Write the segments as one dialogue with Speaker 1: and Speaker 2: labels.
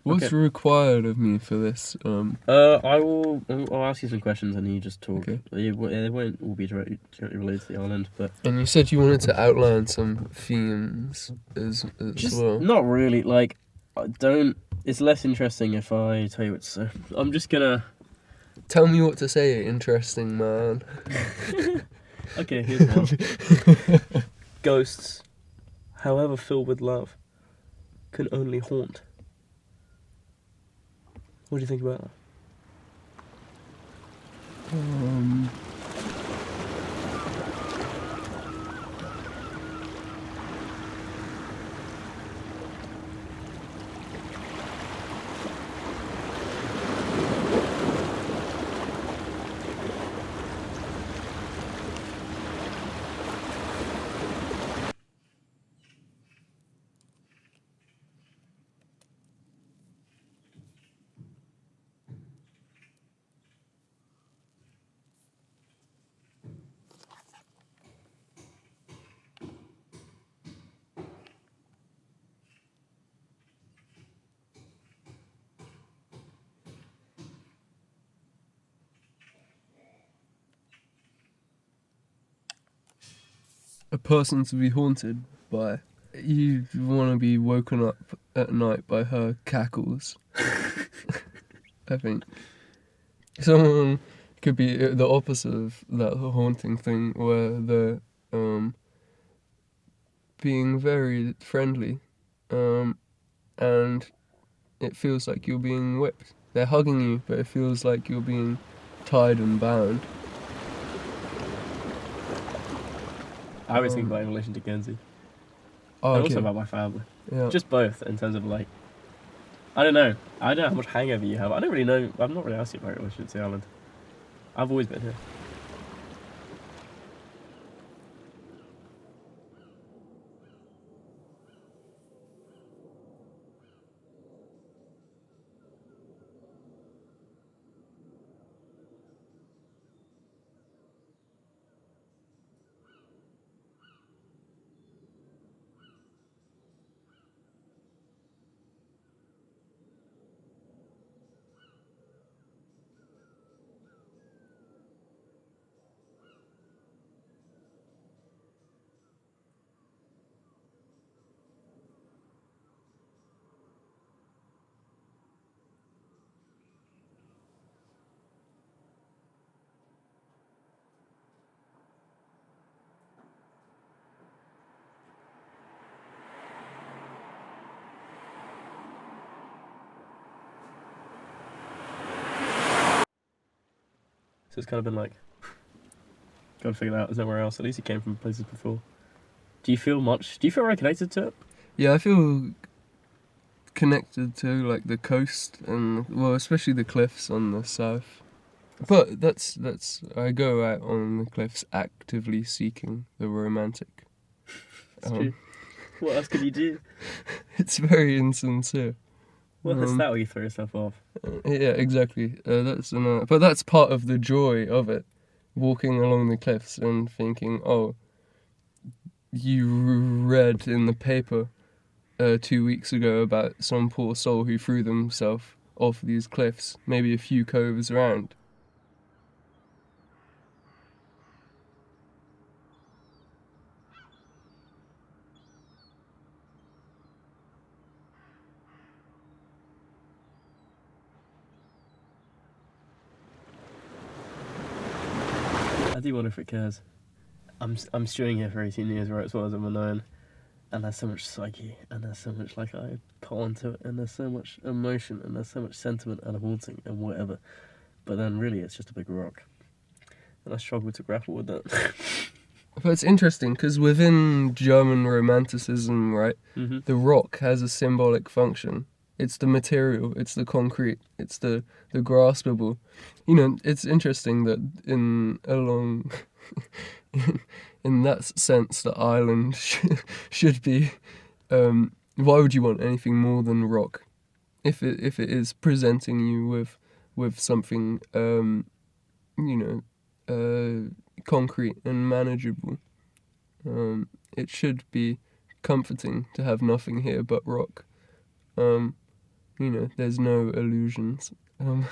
Speaker 1: What's required of me for this?
Speaker 2: I'll ask you some questions and you just talk.
Speaker 1: Okay.
Speaker 2: They won't all be directly related to the island, but
Speaker 1: And you said you wanted to outline some themes as
Speaker 2: just
Speaker 1: well.
Speaker 2: not really. Like, I don't. It's less interesting if I tell you what to say. I'm just gonna.
Speaker 1: Tell me what to say, interesting man.
Speaker 2: Okay, here's one. Ghosts, however filled with love, can only haunt. What do you think about that?
Speaker 1: A person to be haunted by. You want to be woken up at night by her cackles. I think. Someone could be the opposite of that haunting thing, where they're being very friendly, and it feels like you're being whipped. They're hugging you, but it feels like you're being tied and bound.
Speaker 2: I always think about it in relation to Guernsey.
Speaker 1: Oh,
Speaker 2: And
Speaker 1: okay.
Speaker 2: also about my family.
Speaker 1: Yeah.
Speaker 2: Just both, in terms of like, I don't know how much hangover you have. I don't really know. I've not really asked you about your relationship to the island. I've always been here. So it's kind of been like, gotta figure it out. There's nowhere else. At least you came from places before. Do you feel very connected to it?
Speaker 1: Yeah, I feel connected to like the coast and especially the cliffs on the south. But that's I go out on the cliffs actively seeking the romantic.
Speaker 2: It's true. What else could you do?
Speaker 1: It's very insincere.
Speaker 2: Well, it's that way you throw yourself off.
Speaker 1: Yeah, exactly. But that's part of the joy of it. Walking along the cliffs and thinking, oh, you read in the paper 2 weeks ago about some poor soul who threw themselves off these cliffs, maybe a few coves around.
Speaker 2: I do wonder if it cares. I'm stewing here for 18 years, right, as well as I'm unknown. And there's so much psyche, and there's so much like I put onto it, and there's so much emotion, and there's so much sentiment and haunting and whatever. But then really it's just a big rock. And I struggle to grapple with that.
Speaker 1: But it's interesting because within German Romanticism, right,
Speaker 2: Mm-hmm.
Speaker 1: the rock has a symbolic function. It's the material, it's the concrete, it's the graspable. You know, it's interesting that in that sense, the island should be. Why would you want anything more than rock, if it is presenting you with something concrete and manageable? It should be comforting to have nothing here but rock. there's no illusions. In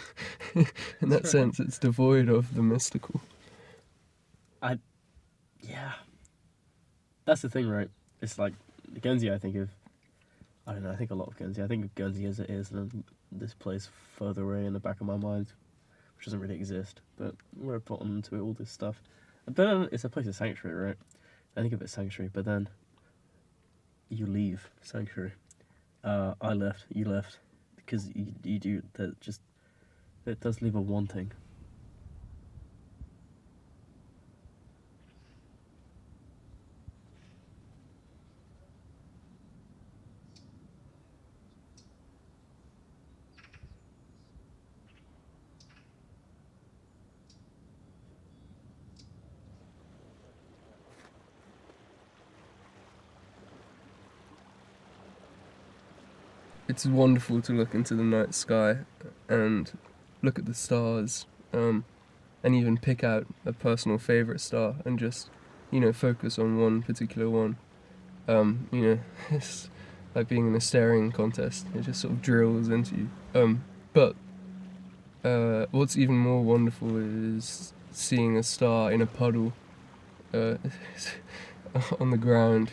Speaker 1: that
Speaker 2: That's right.
Speaker 1: sense, it's devoid of the mystical.
Speaker 2: Yeah. That's the thing, right? It's like Guernsey. I think a lot of Guernsey. I think of Guernsey as it is, and then this place further away in the back of my mind, which doesn't really exist, but we're put onto it all this stuff. But then it's a place of sanctuary, right? I think of it as sanctuary, but then you leave sanctuary. I left, you left, because you do that. Just it does leave a wanting.
Speaker 1: It's wonderful to look into the night sky and look at the stars, and even pick out a personal favorite star and just, focus on one particular one. It's like being in a staring contest. It just sort of drills into you. But what's even more wonderful is seeing a star in a puddle, uh, on the ground,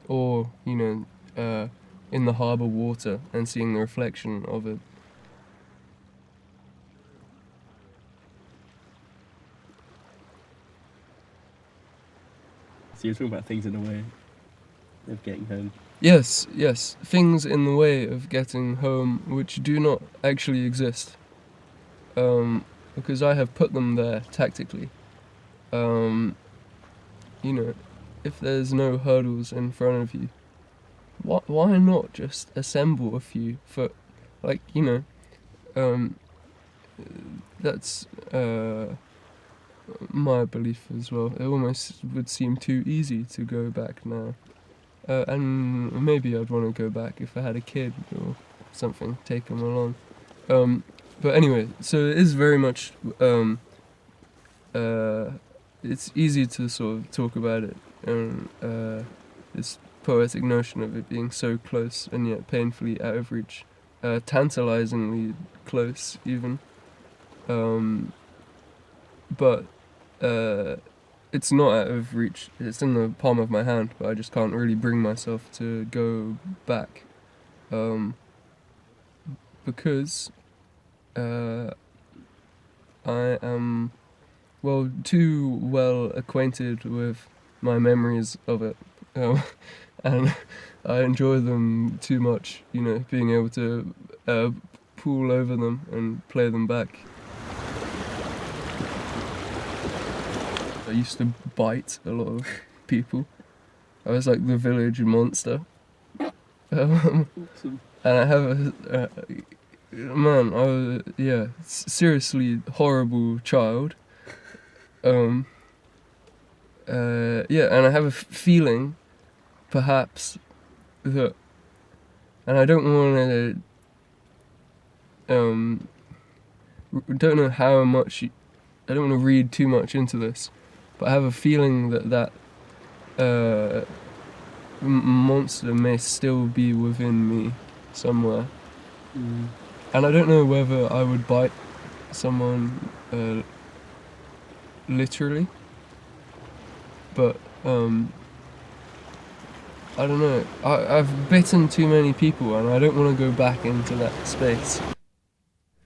Speaker 1: or in the harbour water and seeing the reflection of it.
Speaker 2: So you're talking about things in a way of getting home.
Speaker 1: Yes, things in the way of getting home which do not actually exist, because I have put them there tactically. Um, if there's no hurdles in front of you, why not just assemble a few for, like, um, that's my belief as well. It almost would seem too easy to go back now. And maybe I'd want to go back if I had a kid or something, take them along. But anyway, so it is very much, it's easy to sort of talk about it, and this poetic notion of it being so close and yet painfully out of reach, tantalizingly close even. But it's not out of reach. It's in the palm of my hand, but I just can't really bring myself to go back, because I am, well, too well acquainted with my memories of it, and I enjoy them too much. Being able to pool over them and play them back. I used to bite a lot of people. I was like the village monster.
Speaker 2: Awesome.
Speaker 1: And I have man, I was, seriously horrible child. And I have a feeling, perhaps, that, and I don't want to, don't know how much, I don't want to read too much into this, but I have a feeling that monster may still be within me somewhere.
Speaker 2: Mm.
Speaker 1: And I don't know whether I would bite someone literally, but I don't know. I've bitten too many people and I don't want to go back into that space.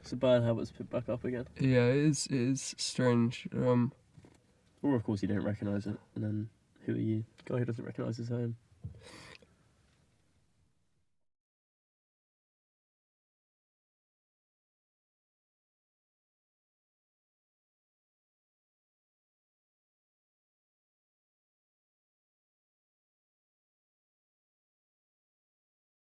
Speaker 2: So bad habits pick back up again.
Speaker 1: Yeah, it is strange.
Speaker 2: Or of course you don't recognise it, and then who are you? Guy who doesn't recognise his home.